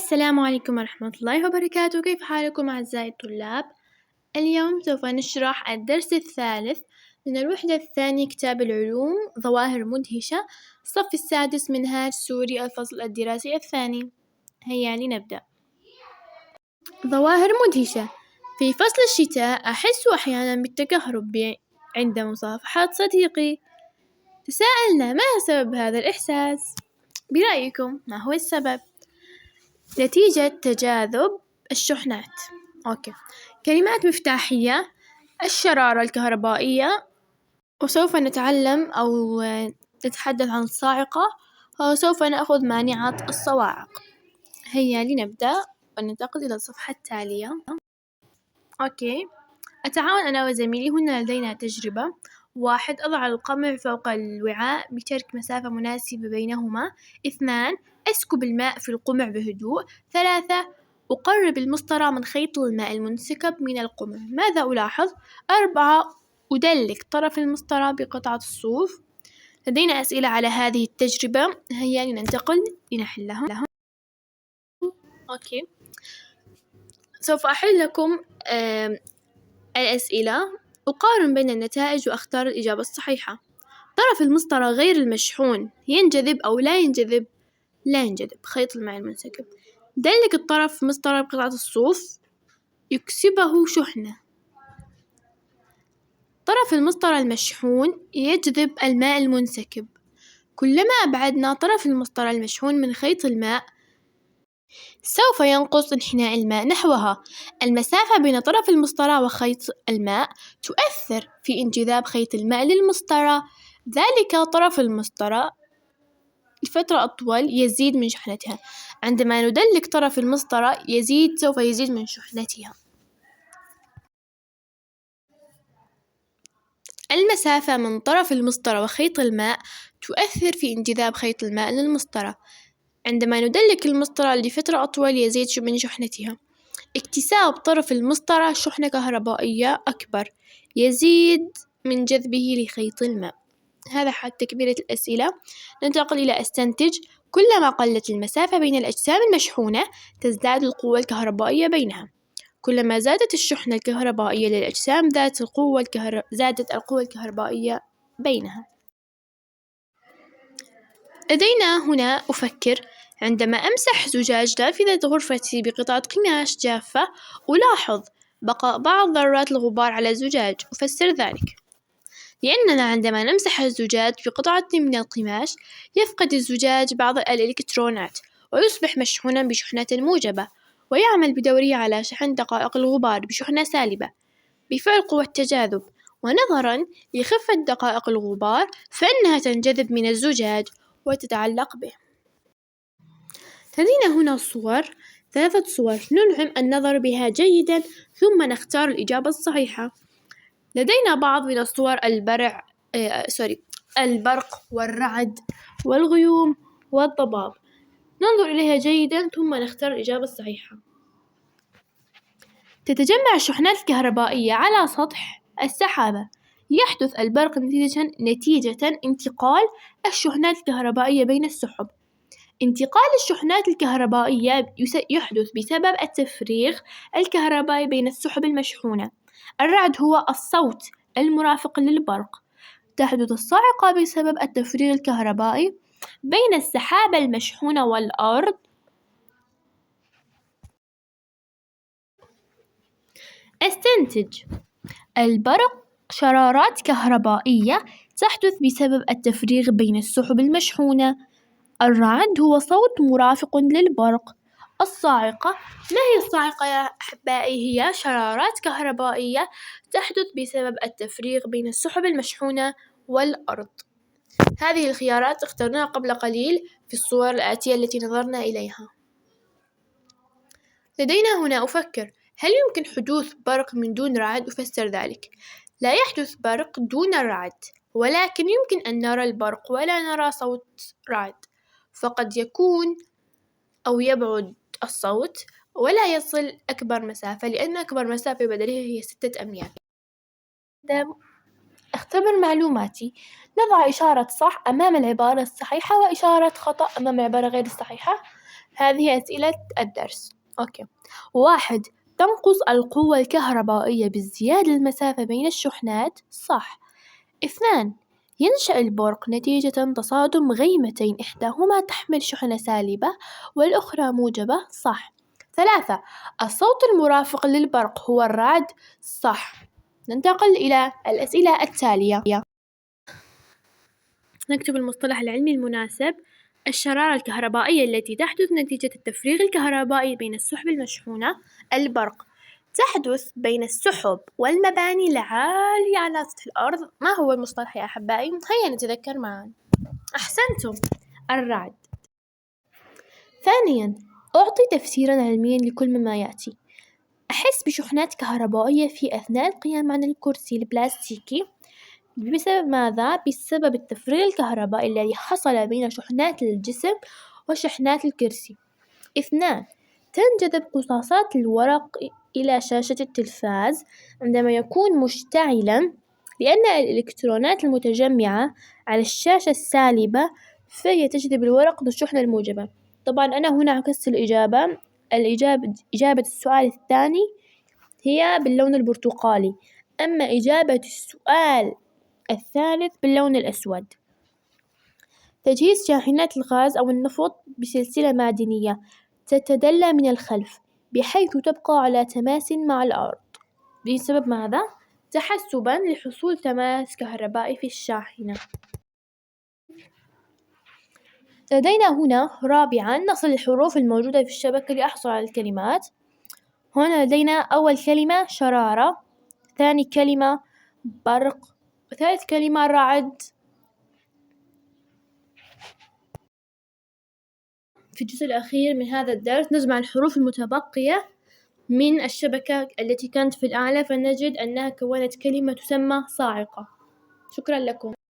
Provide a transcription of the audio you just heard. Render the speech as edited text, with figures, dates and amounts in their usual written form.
السلام عليكم ورحمة الله وبركاته. كيف حالكم أعزائي الطلاب؟ اليوم سوف نشرح الدرس الثالث من الوحدة الثانية كتاب العلوم ظواهر مدهشة، الصف السادس منهاج سوري الفصل الدراسي الثاني. هيا لنبدأ. ظواهر مدهشة. في فصل الشتاء أحس أحيانا بالتكهرب عند مصافحة صديقي. تساءلنا ما سبب هذا الإحساس؟ برأيكم ما هو السبب؟ نتيجة تجاذب الشحنات. كلمات مفتاحية: الشرارة الكهربائية، وسوف نتعلم أو نتحدث عن الصاعقة، وسوف نأخذ مانعة الصواعق. هيا لنبدأ وننتقل إلى الصفحة التالية. أتعاون أنا وزميلي. هنا لدينا تجربة: 1. أضع القمع فوق الوعاء بترك مسافة مناسبة بينهما. 2. أسكب الماء في القمع بهدوء. 3. أقرب المسطرة من خيط الماء المنسكب من القمع. ماذا ألاحظ؟ 4. أدلك طرف المسطرة بقطعة الصوف. لدينا أسئلة على هذه التجربة، هيا لننتقل لنحلها. سوف أحل لكم الأسئلة. أقارن بين النتائج وأختار الإجابة الصحيحة. طرف المسطرة غير المشحون ينجذب أو لا ينجذب؟ لا ينجذب. خيط الماء المنسكب. دلك الطرف مسطرة بقطعة الصوف، يكسبه شحنة. طرف المسطرة المشحون يجذب الماء المنسكب. كلما أبعدنا طرف المسطرة المشحون من خيط الماء سوف ينقص انحناء الماء نحوها. المسافة بين طرف المسطرة وخيط الماء تؤثر في انجذاب خيط الماء للمسطرة، ذلك طرف المسطرة لفترة أطول يزيد من شحنتها. عندما ندلك طرف المسطرة سوف يزيد من شحنتها. المسافة من طرف المسطرة وخيط الماء تؤثر في انجذاب خيط الماء للمسطرة. عندما ندلك المسطرة لفترة أطول يزيد من شحنتها. اكتساب طرف المسطرة شحنة كهربائية أكبر يزيد من جذبه لخيط الماء. هذا حد تكملة الأسئلة. ننتقل إلى أستنتج. كلما قلت المسافة بين الأجسام المشحونة تزداد القوة الكهربائية بينها. كلما زادت الشحنة الكهربائية للأجسام زادت القوة الكهربائية بينها. لدينا هنا أفكر. عندما أمسح زجاج نافذة غرفتي بقطعة قماش جافة ألاحظ بقاء بعض ذرات الغبار على الزجاج. أفسر ذلك: لأننا عندما نمسح الزجاج بقطعة من القماش يفقد الزجاج بعض الإلكترونات ويصبح مشحونا بشحنة موجبة، ويعمل بدوره على شحن دقائق الغبار بشحنة سالبة بفعل قوة التجاذب. ونظرا لخفة دقائق الغبار فإنها تنجذب من الزجاج وتتعلق به. لدينا هنا ثلاثة صور ننعم النظر بها جيدا ثم نختار الإجابة الصحيحة. لدينا بعض من الصور: البرق والرعد والغيوم والضباب. ننظر إليها جيدا ثم نختار الإجابة الصحيحة. تتجمع الشحنات الكهربائية على سطح السحابة. يحدث البرق نتيجة انتقال الشحنات الكهربائية بين السحب. انتقال الشحنات الكهربائية يحدث بسبب التفريغ الكهربائي بين السحب المشحونة. الرعد هو الصوت المرافق للبرق. تحدث الصاعقة بسبب التفريغ الكهربائي بين السحابة المشحونة والأرض. استنتج: البرق شرارات كهربائية تحدث بسبب التفريغ بين السحب المشحونة. الرعد هو صوت مرافق للبرق. الصاعقة: ما هي الصاعقة يا أحبائي؟ هي شرارات كهربائية تحدث بسبب التفريغ بين السحب المشحونة والأرض. هذه الخيارات اخترناها قبل قليل في الصور الآتية التي نظرنا إليها. لدينا هنا أفكر. هل يمكن حدوث برق من دون رعد؟ أفسر ذلك: لا يحدث برق دون الرعد، ولكن يمكن أن نرى البرق ولا نرى صوت رعد، فقد يكون أو يبعد الصوت ولا يصل أكبر مسافة، لأن أكبر مسافة بدله هي 6 أميال. اختبر معلوماتي. نضع إشارة صح أمام العبارة الصحيحة وإشارة خطأ أمام العبارة غير الصحيحة. هذه أسئلة الدرس. أوكي. 1. تنقص القوة الكهربائية بازدياد المسافة بين الشحنات. صح. 2. ينشأ البرق نتيجة تصادم غيمتين إحداهما تحمل شحنة سالبة والأخرى موجبة. صح. 3. الصوت المرافق للبرق هو الرعد. صح. ننتقل إلى الأسئلة التالية. نكتب المصطلح العلمي المناسب. الشرارة الكهربائية التي تحدث نتيجة التفريغ الكهربائي بين السحب المشحونة. البرق تحدث بين السحب والمباني العالية على سطح الأرض. ما هو المصطلح يا أحبائي؟ هيا نتذكر معا. أحسنتم، الرعد. ثانياً، أعطي تفسيراً علمياً لكل مما يأتي. أحس بشحنات كهربائية في أثناء القيام عن الكرسي البلاستيكي. بسبب ماذا؟ بسبب التفريغ الكهربائي الذي حصل بين شحنات الجسم وشحنات الكرسي. 2. تنجذب قصاصات الورق إلى شاشة التلفاز عندما يكون مشتعلاً، لأن الإلكترونات المتجمعة على الشاشة السالبة فهي تجذب الورق بالشحنة الموجبة. طبعاً أنا هنا عكست الإجابة. إجابة السؤال الثاني هي باللون البرتقالي، أما إجابة السؤال الثالث باللون الأسود. تجهيز شاحنات الغاز أو النفط بسلسلة معدنية تتدلى من الخلف بحيث تبقى على تماس مع الأرض. بسبب ماذا؟ تحسباً لحصول تماس كهربائي في الشاحنة. لدينا هنا رابعاً نصل الحروف الموجودة في الشبكة لأحصل على الكلمات. هنا لدينا أول كلمة شرارة، ثاني كلمة برق، وثالث كلمة رعد. في الجزء الأخير من هذا الدرس نجمع الحروف المتبقية من الشبكة التي كانت في الأعلى، فنجد أنها كونت كلمة تسمى صاعقة. شكرا لكم.